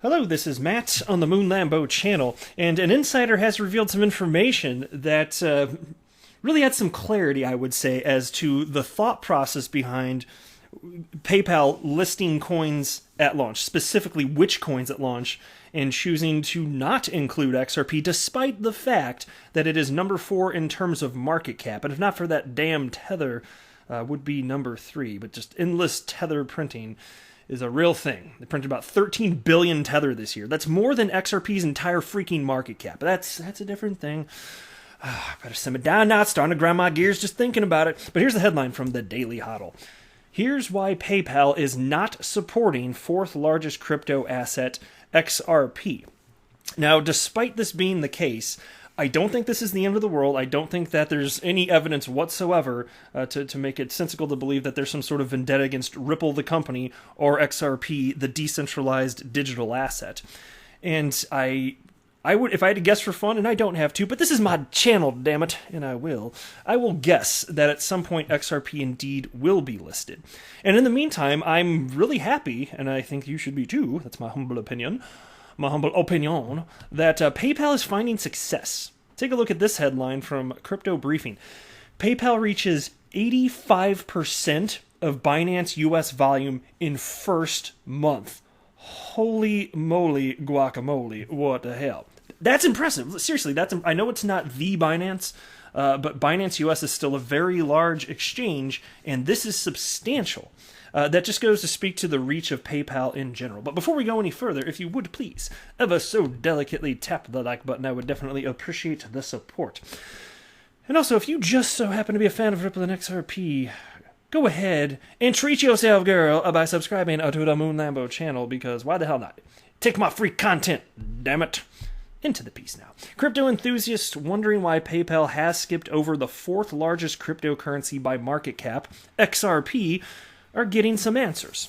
Hello, this is Matt on the Moon Lambo channel, and an insider has revealed some information that really adds some clarity, I would say, as to the thought process behind PayPal listing coins at launch, specifically which coins at launch, and choosing to not include XRP despite the fact that it is number 4 in terms of market cap. And if not for that damn tether, would be number 3, but just endless tether printing is a real thing. They printed about 13 billion tether this year. That's more than XRP's entire freaking market cap. That's a different thing. Better simmer down now. It's starting to grind my gears just thinking about it. But here's the headline from the Daily Hodl. Here's why PayPal is not supporting fourth largest crypto asset, XRP. Now, despite this being the case, I don't think this is the end of the world. I don't think that there's any evidence whatsoever to make it sensical to believe that there's some sort of vendetta against Ripple, the company, or XRP, the decentralized digital asset. And I would, if I had to guess for fun, and I don't have to, but this is my channel, damn it, and I will guess that at some point XRP indeed will be listed. And in the meantime, I'm really happy, and I think you should be too, that's my humble opinion, that PayPal is finding success. Take a look at this headline from Crypto Briefing. PayPal reaches 85% of Binance US volume in first month. Holy moly guacamole, what the hell. That's impressive. Seriously, I know it's not the Binance, but Binance US is still a very large exchange, and this is substantial. That just goes to speak to the reach of PayPal in general. But before we go any further, if you would please, ever so delicately tap the like button, I would definitely appreciate the support. And also, if you just so happen to be a fan of Ripple and XRP, go ahead and treat yourself, girl, by subscribing to the Moon Lambo channel, because why the hell not? Take my free content, damn it. Into the piece now. Crypto enthusiasts wondering why PayPal has skipped over the fourth largest cryptocurrency by market cap, XRP, are getting some answers.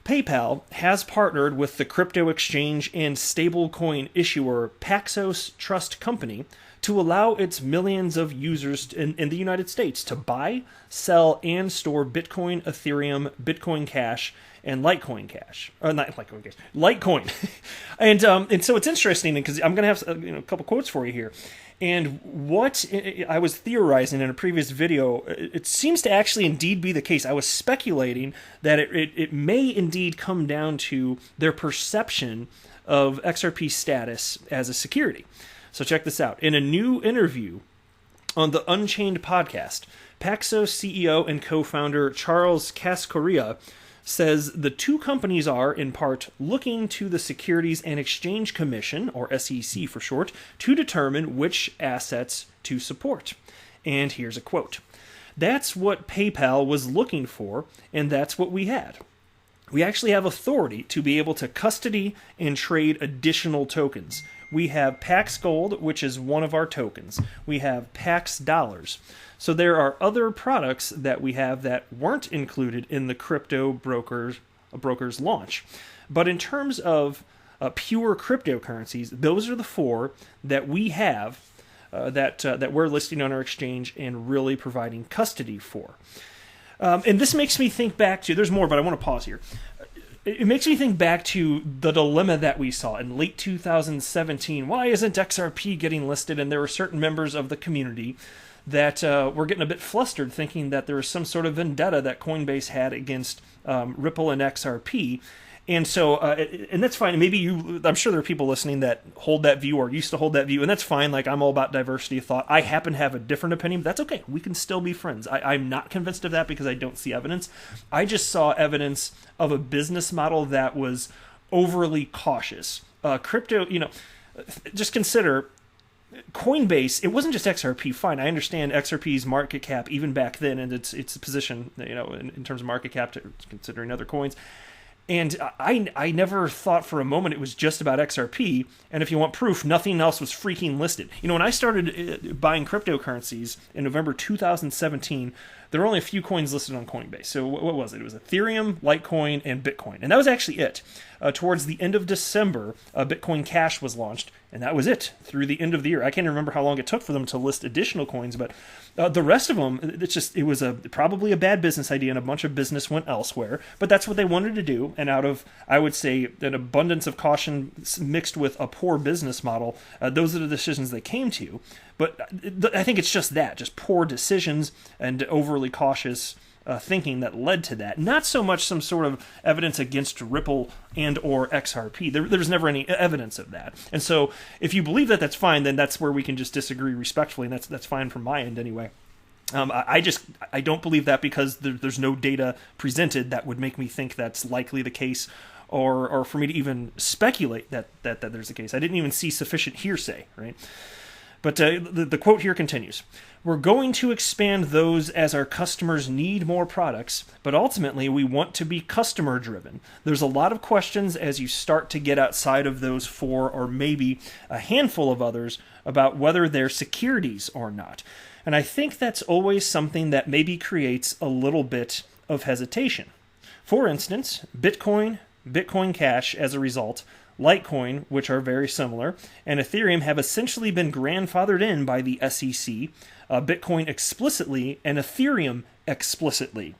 PayPal has partnered with the crypto exchange and stablecoin issuer Paxos Trust Company to allow its millions of users in the United States to buy, sell, and store Bitcoin, Ethereum, Bitcoin Cash, and Litecoin Cash. Not Litecoin Cash, Litecoin. And so it's interesting because I'm going to have a couple quotes for you here. And what I was theorizing in a previous video, it seems to actually indeed be the case. I was speculating that it may indeed come down to their perception of XRP status as a security. So check this out. In a new interview on the Unchained podcast, Paxos CEO and co-founder Charles Cascorilla says the two companies are, in part, looking to the Securities and Exchange Commission, or SEC for short, to determine which assets to support. And here's a quote. That's what PayPal was looking for, and that's what we had. We actually have authority to be able to custody and trade additional tokens. We have Pax Gold, which is one of our tokens. We have Pax Dollars. So there are other products that we have that weren't included in the crypto broker's launch. But in terms of pure cryptocurrencies, those are the 4 that we have that we're listing on our exchange and really providing custody for. And this makes me think back to, there's more, but I want to pause here. It makes me think back to the dilemma that we saw in late 2017. Why isn't XRP getting listed? And there were certain members of the community that were getting a bit flustered, thinking that there was some sort of vendetta that Coinbase had against Ripple and XRP. And so, and that's fine. Maybe I'm sure there are people listening that hold that view or used to hold that view, and that's fine. Like, I'm all about diversity of thought. I happen to have a different opinion, but that's okay. We can still be friends. I'm not convinced of that because I don't see evidence. I just saw evidence of a business model that was overly cautious. Crypto, just consider Coinbase. It wasn't just XRP. Fine, I understand XRP's market cap even back then, and its position, in terms of market cap, considering other coins. And I never thought for a moment it was just about XRP. And if you want proof, nothing else was freaking listed. When I started buying cryptocurrencies in November 2017, there were only a few coins listed on Coinbase. So what was it? It was Ethereum, Litecoin, and Bitcoin. And that was actually it. Towards the end of December, Bitcoin Cash was launched, and that was it through the end of the year. I can't remember how long it took for them to list additional coins, but the rest of them, it was probably a bad business idea, and a bunch of business went elsewhere. But that's what they wanted to do, and out of, I would say, an abundance of caution mixed with a poor business model, those are the decisions they came to. But I think it's just poor decisions and overly cautious thinking that led to that. Not so much some sort of evidence against Ripple and or XRP. There's never any evidence of that. And so if you believe that, that's fine. Then that's where we can just disagree respectfully, and that's fine from my end anyway. I don't believe that because there's no data presented that would make me think that's likely the case, or for me to even speculate that there's the case. I didn't even see sufficient hearsay, right? But the quote here continues. We're going to expand those as our customers need more products, but ultimately we want to be customer driven. There's a lot of questions as you start to get outside of those four or maybe a handful of others about whether they're securities or not. And I think that's always something that maybe creates a little bit of hesitation. For instance, Bitcoin, Bitcoin Cash as a result, Litecoin, which are very similar, and Ethereum have essentially been grandfathered in by the SEC, Bitcoin explicitly, and Ethereum explicitly.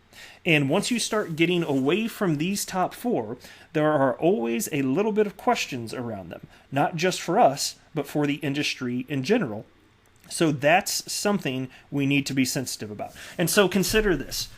And once you start getting away from these top four, there are always a little bit of questions around them, not just for us, but for the industry in general. So that's something we need to be sensitive about. And so consider this.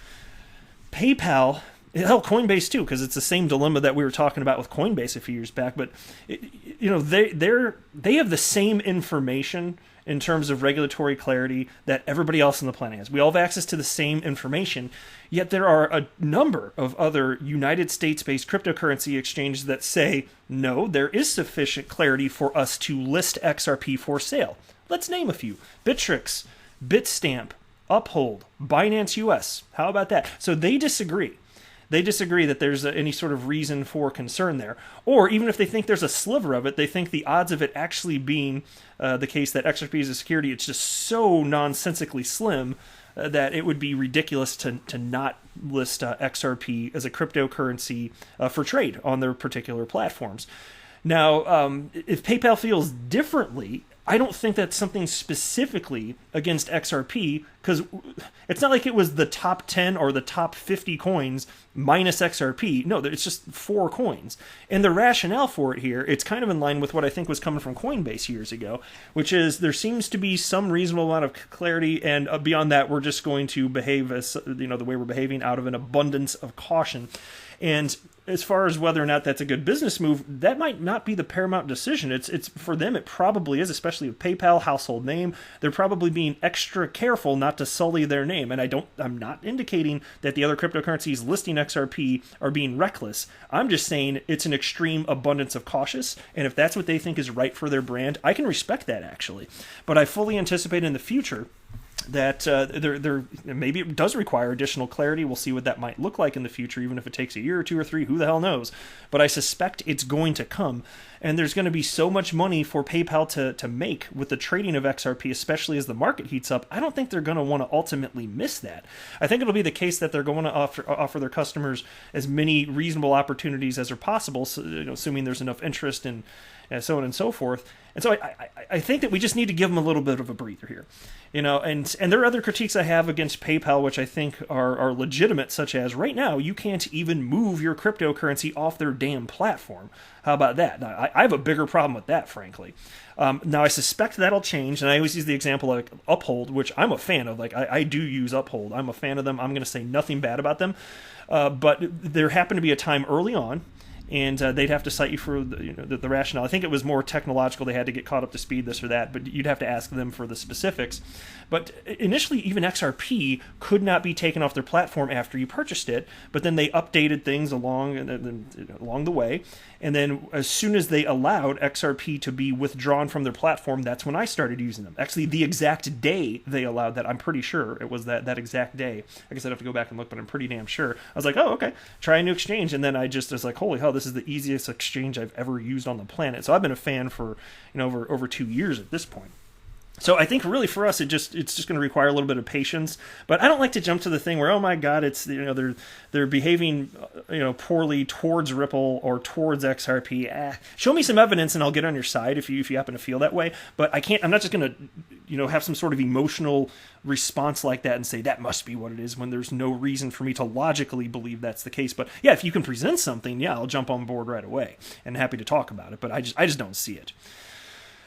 PayPal, hell, Coinbase too, because it's the same dilemma that we were talking about with Coinbase a few years back. But they have the same information in terms of regulatory clarity that everybody else on the planet has. We all have access to the same information, yet there are a number of other United States-based cryptocurrency exchanges that say, no, there is sufficient clarity for us to list XRP for sale. Let's name a few. Bittrex, Bitstamp, Uphold, Binance US. How about that? So they disagree. They disagree that there's any sort of reason for concern there. Or even if they think there's a sliver of it, they think the odds of it actually being the case that XRP is a security, it's just so nonsensically slim that it would be ridiculous to not list XRP as a cryptocurrency for trade on their particular platforms. Now, if PayPal feels differently, I don't think that's something specifically against XRP, because it's not like it was the top 10 or the top 50 coins minus XRP. No, it's just 4 coins. And the rationale for it here, it's kind of in line with what I think was coming from Coinbase years ago, which is there seems to be some reasonable amount of clarity, and beyond that, we're just going to behave as the way we're behaving out of an abundance of caution. And as far as whether or not that's a good business move, that might not be the paramount decision. It's for them, it probably is, especially with PayPal, household name. They're probably being extra careful not to sully their name. And I'm not indicating that the other cryptocurrencies listing XRP are being reckless. I'm just saying it's an extreme abundance of cautious. And if that's what they think is right for their brand, I can respect that actually. But I fully anticipate in the future that there maybe it does require additional clarity. We'll see what that might look like in the future, even if it takes a year or 2 or 3, who the hell knows. But I suspect it's going to come, and there's going to be so much money for PayPal to make with the trading of XRP, especially as the market heats up. I don't think they're going to want to ultimately miss that. I think it'll be the case that they're going to offer their customers as many reasonable opportunities as are possible, so, assuming there's enough interest and so on and so forth. And so I think that we just need to give them a little bit of a breather here. And there are other critiques I have against PayPal, which I think are legitimate, such as right now, you can't even move your cryptocurrency off their damn platform. How about that? Now, I have a bigger problem with that, frankly. Now, I suspect that'll change, and I always use the example of Uphold, which I'm a fan of. I do use Uphold. I'm a fan of them. I'm going to say nothing bad about them. But there happened to be a time early on, and they'd have to cite you for the rationale. I think it was more technological. They had to get caught up to speed, this or that, but you'd have to ask them for the specifics. But initially, even XRP could not be taken off their platform after you purchased it, but then they updated things along the way. And then as soon as they allowed XRP to be withdrawn from their platform, that's when I started using them. Actually, the exact day they allowed that, I'm pretty sure it was that exact day. I guess I'd have to go back and look, but I'm pretty damn sure. I was like, oh, okay, try a new exchange. And then I was like, holy hell, this is the easiest exchange I've ever used on the planet. So I've been a fan for over 2 years at this point. So I think really for us, it's just going to require a little bit of patience. But I don't like to jump to the thing where, oh my God, it's, they're behaving poorly towards Ripple or towards XRP. Show me some evidence and I'll get on your side if you happen to feel that way. But I'm not just going to have some sort of emotional response like that and say that must be what it is when there's no reason for me to logically believe that's the case. But yeah, if you can present something, yeah, I'll jump on board right away and happy to talk about it. But I just don't see it.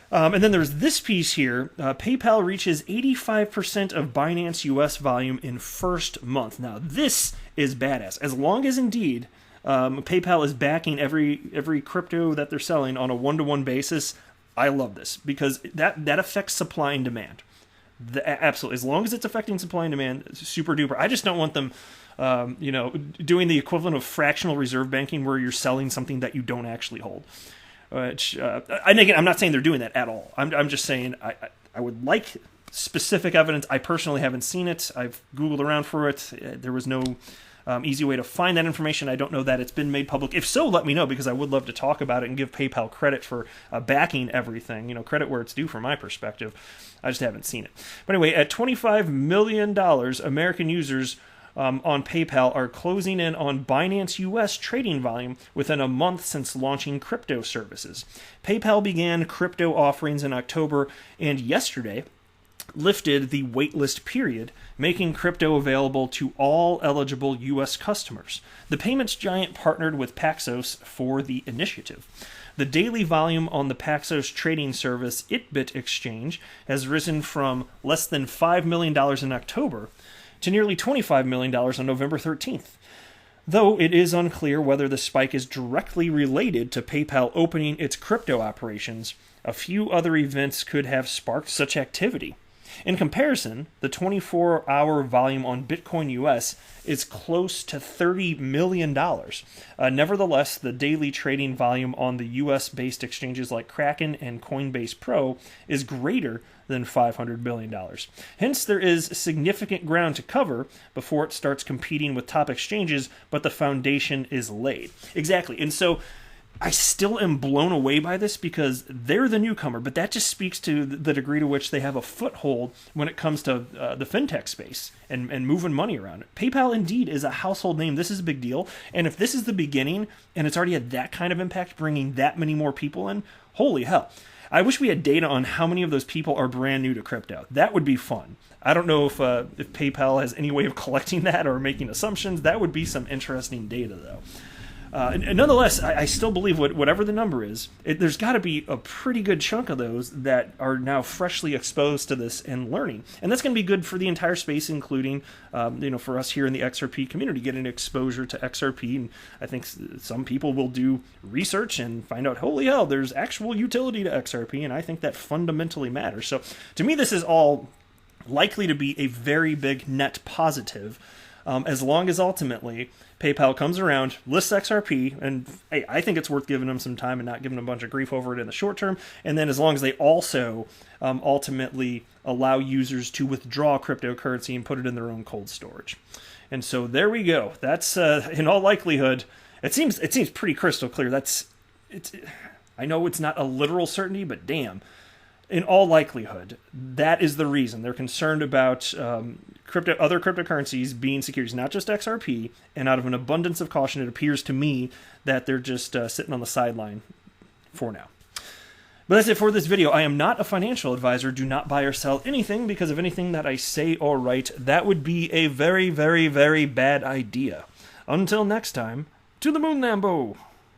And then there's this piece here. PayPal reaches 85% of Binance US volume in first month. Now, this is badass. As long as indeed PayPal is backing every crypto that they're selling on a one-to-one basis, I love this because that affects supply and demand. Absolutely. As long as it's affecting supply and demand, it's super duper. I just don't want them doing the equivalent of fractional reserve banking where you're selling something that you don't actually hold. Which, and again, I'm not saying they're doing that at all. I'm just saying I would like specific evidence. I personally haven't seen it. I've Googled around for it. There was no easy way to find that information. I don't know that it's been made public. If so, let me know because I would love to talk about it and give PayPal credit for backing everything. Credit where it's due from my perspective. I just haven't seen it. But anyway, at $25 million, American users on PayPal are closing in on Binance US trading volume within a month since launching crypto services. PayPal began crypto offerings in October and yesterday lifted the waitlist period, making crypto available to all eligible U.S. customers. The payments giant partnered with Paxos for the initiative. The daily volume on the Paxos trading service itBit exchange has risen from less than $5 million in October to nearly $25 million on November 13th. Though it is unclear whether the spike is directly related to PayPal opening its crypto operations, a few other events could have sparked such activity. In comparison, the 24-hour volume on Bitcoin US is close to $30 million. Nevertheless, the daily trading volume on the US-based exchanges like Kraken and Coinbase Pro is greater than $500 million. Hence, there is significant ground to cover before it starts competing with top exchanges, but the foundation is laid. Exactly. And so I still am blown away by this because they're the newcomer, but that just speaks to the degree to which they have a foothold when it comes to the fintech space and moving money around. PayPal indeed is a household name. This is a big deal. And if this is the beginning and it's already had that kind of impact, bringing that many more people in, holy hell. I wish we had data on how many of those people are brand new to crypto. That would be fun. I don't know if PayPal has any way of collecting that or making assumptions. That would be some interesting data, though. And nonetheless, I still believe whatever the number is, there's got to be a pretty good chunk of those that are now freshly exposed to this and learning. And that's going to be good for the entire space, including, for us here in the XRP community, getting exposure to XRP. And I think some people will do research and find out, holy hell, there's actual utility to XRP. And I think that fundamentally matters. So to me, this is all likely to be a very big net positive, as long as ultimately PayPal comes around, lists XRP, and hey, I think it's worth giving them some time and not giving them a bunch of grief over it in the short term. And then as long as they also ultimately allow users to withdraw cryptocurrency and put it in their own cold storage. And so there we go. That's in all likelihood, it seems pretty crystal clear. I know it's not a literal certainty, but damn. In all likelihood, that is the reason they're concerned about other cryptocurrencies being securities, not just XRP. And out of an abundance of caution, it appears to me that they're just sitting on the sideline for now. But that's it for this video. I am not a financial advisor. Do not buy or sell anything because of anything that I say or write. That would be a very, very, very bad idea. Until next time, to the moon, Lambo!